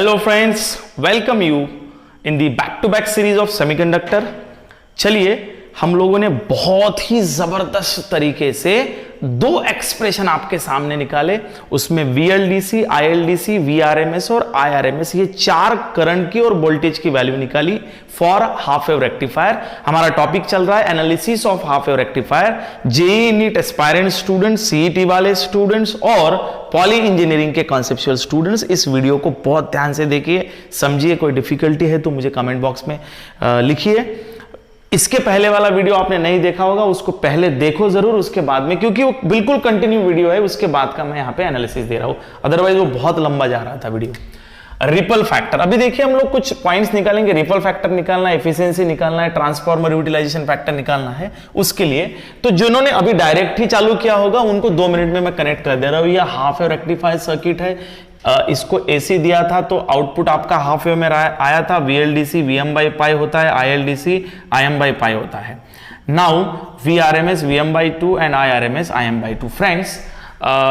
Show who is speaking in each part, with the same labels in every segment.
Speaker 1: Hello friends, welcome you in the back to back series of semiconductor. चलिए, हम लोगों ने बहुत ही जबरदस्त तरीके से दो एक्सप्रेशन आपके सामने निकाले। उसमें VLDC, ILDC, VRMS और IRMS, ये चार करंट की और वोल्टेज की वैल्यू निकाली फॉर हाफ वेव रेक्टिफायर। हमारा टॉपिक चल रहा है analysis of half wave rectifier. JEE NEET aspirant students, CET वाले स्टूडेंट्स और पॉली इंजीनियरिंग के कॉन्सेप्चुअल स्टूडेंट्स इस वीडियो को बहुत ध्यान से देखिए, समझिए। कोई डिफिकल्टी है तो मुझे कमेंट बॉक्स में लिखिए। इसके पहले वाला वीडियो आपने नहीं देखा होगा, उसको पहले देखो जरूर, उसके बाद में, क्योंकि वो बिल्कुल कंटिन्यू वीडियो है, उसके बाद का मैं यहाँ पे एनालिसिस दे रहा हूं, अदरवाइज वो बहुत लंबा जा रहा था वीडियो। रिपल फैक्टर, अभी देखिए हम लोग कुछ पॉइंट्स निकालेंगे। रिपल फैक्टर निकालना है, एफिशिएंसी निकालना है, ट्रांसफार्मर यूटिलाइजेशन फैक्टर निकालना है। उसके लिए तो जिन्होंने अभी डायरेक्ट ही चालू किया होगा उनको 2 मिनट में मैं कनेक्ट कर दे रहा हूं। यह हाफ वेव रेक्टिफायर सर्किट है, इसको AC दिया था तो आउटपुट आपका हाफ वेव में आया था। VLDC Vm/π होता है, ILDC Im/π होता है। Now VRMS Vm/2 and IRMS Im/2। Friends,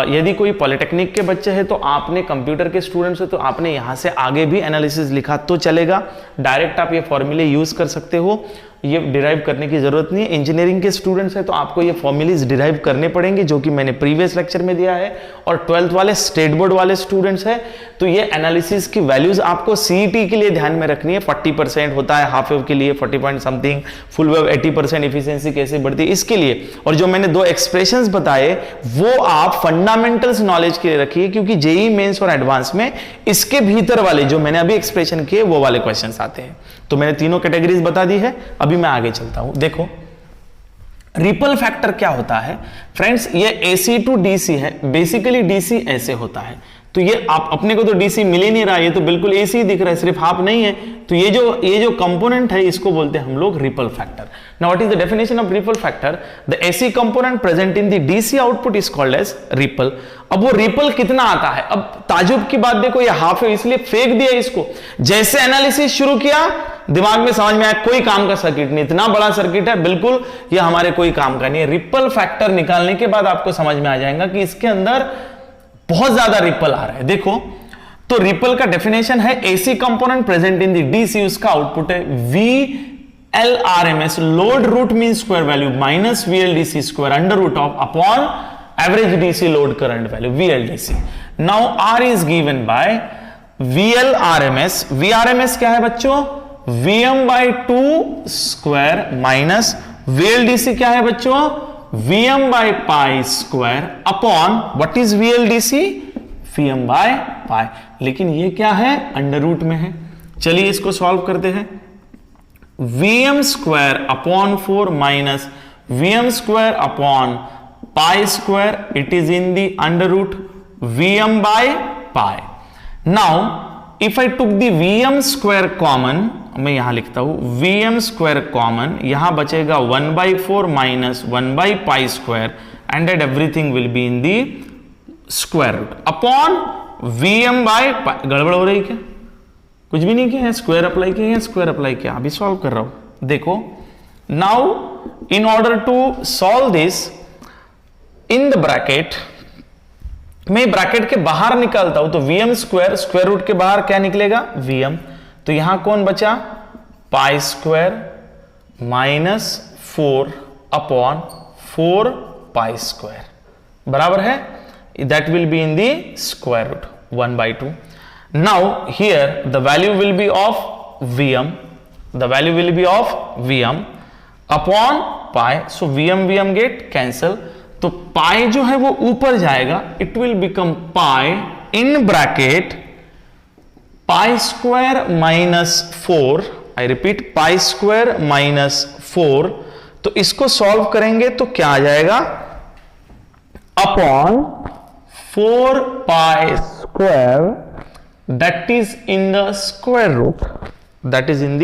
Speaker 1: यदि कोई पॉलिटेक्निक के बच्चे हैं तो आपने, कंप्यूटर के स्टूडेंट्स है तो आपने यहां से आगे भी एनालिसिस लिखा तो चलेगा। डायरेक्ट आप ये फॉर्मूले यूज कर सकते हो, ये डिराइव करने की जरूरत नहीं है। इंजीनियरिंग के स्टूडेंट्स है तो आपको ये फॉर्मूलेज डिराइव करने पड़ेंगे, जो कि मैंने प्रीवियस लेक्चर में दिया है। और 12th वाले स्टेट बोर्ड वाले स्टूडेंट्स है तो ये एनालिसिस की वैल्यूज आपको सीईटी के लिए ध्यान में रखनी है। 40% होता है हाफ वेव के लिए, 40 point something, full wave 80% efficiency कैसे बढ़ती है इसके लिए। और जो मैंने 2 एक्सप्रेशंस बताए वो आप फंडामेंटल्स नॉलेज के लिए रखिए, क्योंकि जेईई मेंस और एडवांस में इसके भीतर वाले जो मैंने अभी एक्सप्रेशन किए वो वाले क्वेश्चंस आते हैं। तो मैंने तीनों कैटेगरीज बता दी है, अभी मैं आगे चलता हूं। देखो, रिपल फैक्टर क्या होता है फ्रेंड्स, ये AC टू DC है। बेसिकली DC ऐसे होता है, तो ये आप अपने को तो DC मिल ही नहीं रहा, ये तो बिल्कुल AC दिख रहा है, सिर्फ हाफ नहीं है। तो ये जो कंपोनेंट है इसको बोलते हैं हम लोग ripple factor. Now what is the definition of ripple factor? The AC component present in the DC output is called as ripple. अब वो रिपल कितना आता है? अब ताजुब की बात देखो, ये हाफ है इसलिए फेंक दिया इसको। जैसे एनालिसिस शुरू किया दिमाग में समझ में आया कोई काम का सर्किट नहीं, इतना बड़ा सर्किट है, बिल्कुल ये हमारे कोई काम का नहीं है। रिपल फैक्टर निकालने के बाद आपको समझ में आ जाएगा कि इसके अंदर बहुत ज्यादा रिपल आ रहा है। देखो, तो रिपल का डेफिनेशन है AC component present in the DC, उसका आउटपुट है VLRMS, load root mean square value minus VLDC square under root of upon average DC load current value VLDC। Now R is given by VLRMS। VRMS क्या है बच्चों? Vm/2 square minus VLDC क्या है बच्चों? Vm/π square upon what is VLDC? Vm/π। लेकिन ये क्या है? अंडर रूट में है। चलिए इसको सॉल्व करते हैं। Vm square upon 4 minus Vm square upon π square, it is in the under root Vm/π। Now if I took the Vm square common, मैं यहां लिखता हूं Vm स्क्वायर कॉमन, यहां बचेगा 1/4 minus 1/π square and at everything will be in the square root upon Vm/π। गड़बड़ हो रही क्या? कुछ भी नहीं किया, स्क्वायर अप्लाई किया, स्क्वायर अप्लाई किया, अभी सॉल्व कर रहा हूं। देखो, now in order to solve this in the bracket, मैं ब्रैकेट के बाहर निकालता हूं तो Vm स्क्वायर, स्क्वायर रूट के बाहर क्या निकलेगा? Vm। तो यहां कौन बचा? π स्क्वायर माइनस 4 अपॉन 4π स्क्वायर, बराबर है, that will be in the square root 1/2। Now here the value will be of Vm, the value will be of Vm upon π। So Vm get cancel, तो pi जो है वो ऊपर जाएगा, it will become pi in bracket pi square minus 4। I repeat, pi square minus 4। तो इसको सॉल्व करेंगे तो क्या आ जाएगा? Upon 4π square, that is in the square root, that is in the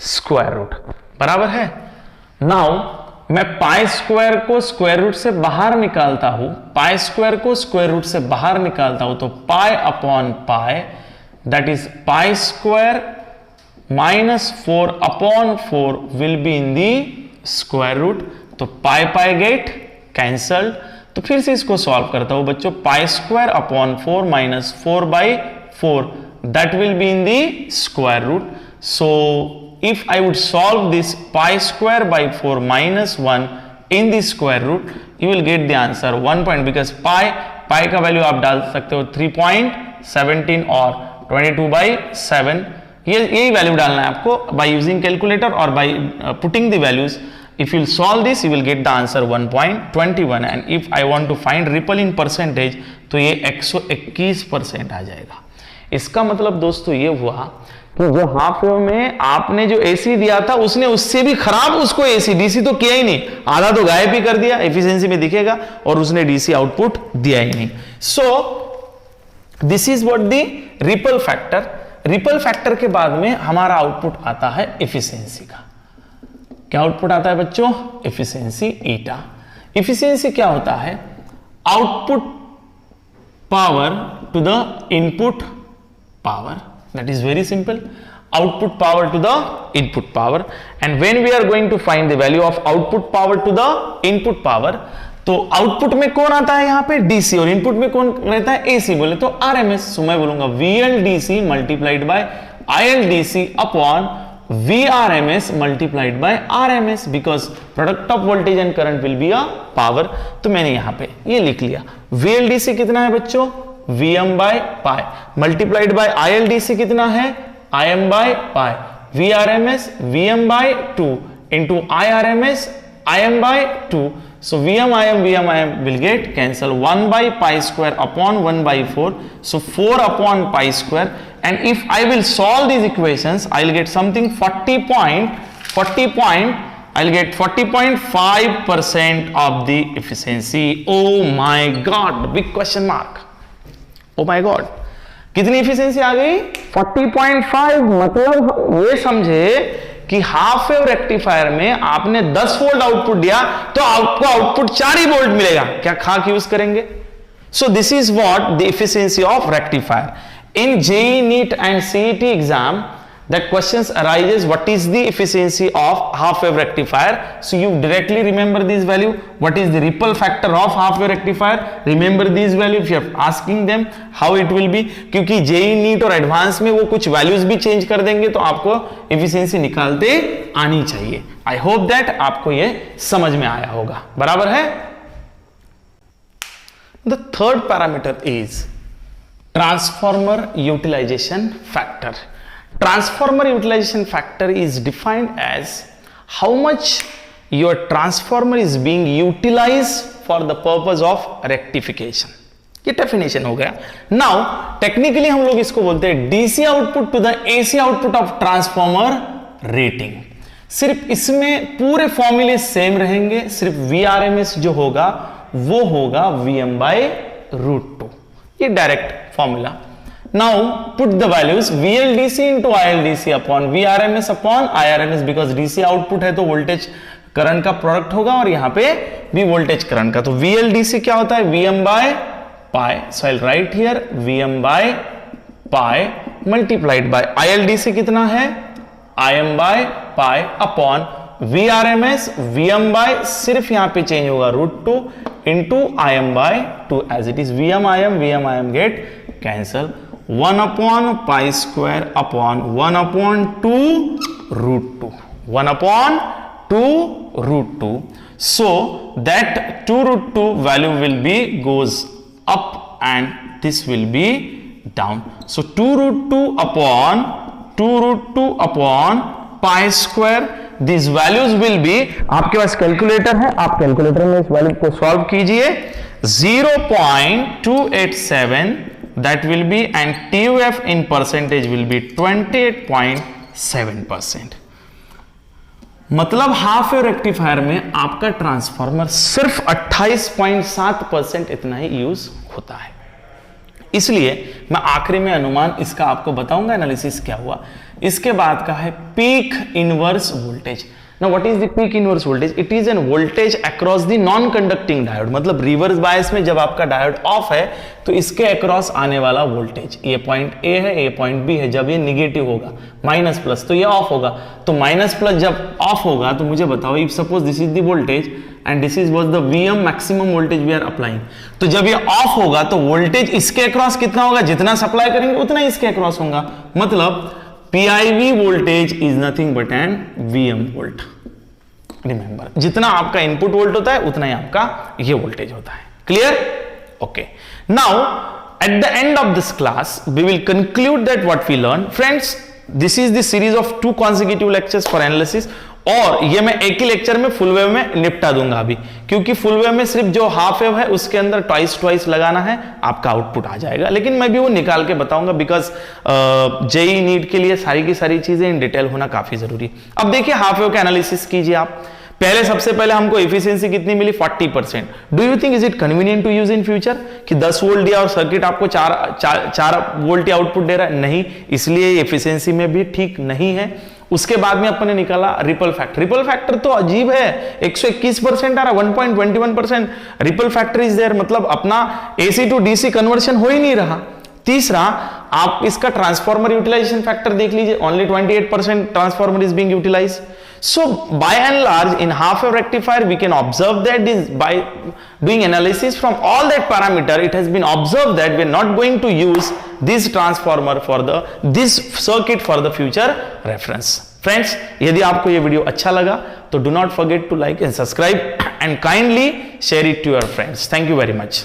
Speaker 1: square root, बराबर है। नाउ मैं पाई स्क्वायर को स्क्वायर रूट से बाहर निकालता हूं, पाई स्क्वायर को स्क्वायर रूट से बाहर निकालता हूं तो pi upon pi, that is pi square minus 4 upon 4 will be in the square root. तो पाई पाई गेट कैंसल्ड। तो फिर से इसको सॉल्व करता हूं बच्चों, pi square upon 4 minus 4/4, that will be in the square root. So if I would solve this pi square by 4 minus 1 in the square root, you will get the answer 1 point, because pi का value आप डाल सकते हो 3.17 और 22/7, यही value डालना है आपको by using calculator और by putting the values. If you solve this, you will get the answer 1.21. and if I want to find ripple in percentage, तो ये 121% आ जाएगा. इसका मतलब दोस्तों ये हुआ कि जो हाफ वेव में आपने जो एसी दिया था, उसने उससे भी खराब उसको एसी डीसी तो किया ही नहीं, आधा तो गायब ही कर दिया, एफिशिएंसी में दिखेगा, और उसने डीसी आउटपुट दिया ही नहीं. So this is what the ripple factor. Ripple factor के बाद में हमारा आउटपुट आता है एफिशिएंसी का. क्या आउटपुट आता है बच्चों? एफिशिएंसी ईटा. एफिशिएंसी क्या होता है? Output power to the input power. That is very simple. Output power to the input power. And when we are going to find the value of output power to the input power, तो output में कौन आता है यहाँ पे? DC. और input में कौन रहता है? एसी. बोले तो आरएमएस. सो मैं बोलूंगा VLDC multiplied by ILDC upon VRMS multiplied by RMS, because product of voltage and current will be a power. तो मैंने यहाँ पे ये लिख लिया. VLDC कितना है बच्चों? Vm by pi multiplied by ILDC कितना है? Im by pi. VRMS Vm by 2 into IRMS Im by 2. So Vm Im will get cancel. 1 by pi square upon 1 by 4. So 4 upon pi square. And if I will solve these equations, I'll get something 40. I'll get 40.5% of the efficiency. Oh my God! Big question mark. Oh my God, कितनी efficiency आ गई? 40.5. मतलब ये समझे कि half wave rectifier में आपने 10 volt output दिया तो आपको आउटपुट 4 ही वोल्ट मिलेगा. क्या खाक यूज करेंगे? So this is what the efficiency of rectifier. In JEE neat and CET exam that questions arises what is the efficiency of half wave rectifier. So you directly remember this value. What is the ripple factor of half wave rectifier? Remember these value. If you are asking them how it will be, क्योंकि JEE NEET और advance में वो कुछ values भी change कर देंगे, तो आपको एफिशिएंसी निकालते आनी चाहिए. आई होप दैट आपको ये समझ में आया होगा. बराबर है. The third parameter is transformer utilization factor. Transformer utilization factor is defined as how much your transformer is being utilized for the purpose of rectification. ये डेफिनेशन हो गया. नाउ टेक्निकली हम लोग इसको बोलते हैं DC output to the AC output of transformer rating. सिर्फ इसमें पूरे फॉर्मूले सेम रहेंगे, सिर्फ VRMS जो होगा वो होगा Vm/√2. ये direct formula. Now put the values VLDC into ILDC upon VRMS upon IRMS, because DC output है तो वोल्टेज करंट का प्रोडक्ट होगा और यहाँ पे भी वोल्टेज करंट का. तो VLDC क्या होता है? Vm by pi. So I write here Vm by pi multiplied by ILDC कितना है? Im by pi upon VRMS Vm by, सिर्फ यहाँ पे चेंज होगा √2 into Im by 2 as it is. Vm Im get cancel. 1 upon pi square upon 1 upon 2√2. 1 upon 2√2. So that 2√2 value will be goes up and this will be down. So 2√2 upon pi square. These values will be, आपके पास calculator है, आप calculator में इस value को solve कीजिए. 0.287 that will be, and TUF in percentage will be 28.7%. मतलब half wave rectifier में आपका ट्रांसफार्मर सिर्फ 28.7% इतना ही यूज होता है. इसलिए मैं आखिरी में अनुमान इसका आपको बताऊंगा, एनालिसिस क्या हुआ. इसके बाद का है peak inverse voltage. Now what is the peak inverse voltage? It is an voltage across the non-conducting diode. मतलब रिवर्स बायस में जब आपका डायोड ऑफ है तो इसके अक्रॉस आने वाला वोल्टेज, ये पॉइंट ए है, ये पॉइंट बी है, जब ये निगेटिव होगा माइनस प्लस तो ये ऑफ होगा, तो माइनस प्लस जब ऑफ होगा तो मुझे बताओ if suppose this is the voltage and this is was the VM maximum voltage we are applying, तो जब ये ऑफ होगा तो वोल्टेज इसके अक्रॉस कितना होगा, जितना सप्लाई करेंगे उतना इसके अक्रॉस होगा, मतलब PIV voltage is nothing but an VM volt. Remember, जितना आपका इनपुट वोल्ट होता है उतना ही आपका ये वोल्टेज होता है। Clear? Okay, now at the end of this class we will conclude that what we learn. Friends, this is the series of 2 consecutive lectures for analysis, और ये मैं एक ही लेक्चर में फुल वेव में निपटा दूंगा अभी, क्योंकि फुल वेव में सिर्फ जो हाफ वेव है उसके अंदर ट्वाइस लगाना है, आपका आउटपुट आ जाएगा, लेकिन मैं भी वो निकाल के बताऊंगा बिकॉज जेई नीट के लिए सारी की सारी चीजें इन डिटेल होना काफी जरूरी। अब देखिए हाफ वेव का एनालिसिस कीजिए आप। पहले सबसे पहले हमको एफिशिएंसी कितनी मिली, 40%। Do you think is it convenient to use in future कि 10 वोल्ट दिया और सर्किट आपको 4 वोल्ट आउटपुट दे रहा है? नहीं, इसलिए एफिशिएंसी में भी ठीक नहीं है। उसके बाद में अपन ने निकाला रिपल फैक्टर। रिपल फैक्टर तो अजीब है, 121% आ रहा, 1.21% रिपल फैक्टर इज देयर, मतलब अपना AC टू DC कन्वर्शन हो ही नहीं रहा। तीसरा, आप इसका ट्रांसफॉर्मर यूटिलाइजेशन फैक्टर देख लीजिए, ओनली 28% transformer is being utilized. So by and large in half wave rectifier we can observe that is by doing analysis from all that parameter, it has been observed that we are not going to use this transformer for this circuit for the future reference. Friends, यदि आपको ये video अच्छा लगा तो do not forget to like and subscribe and kindly share it to your friends. Thank you very much.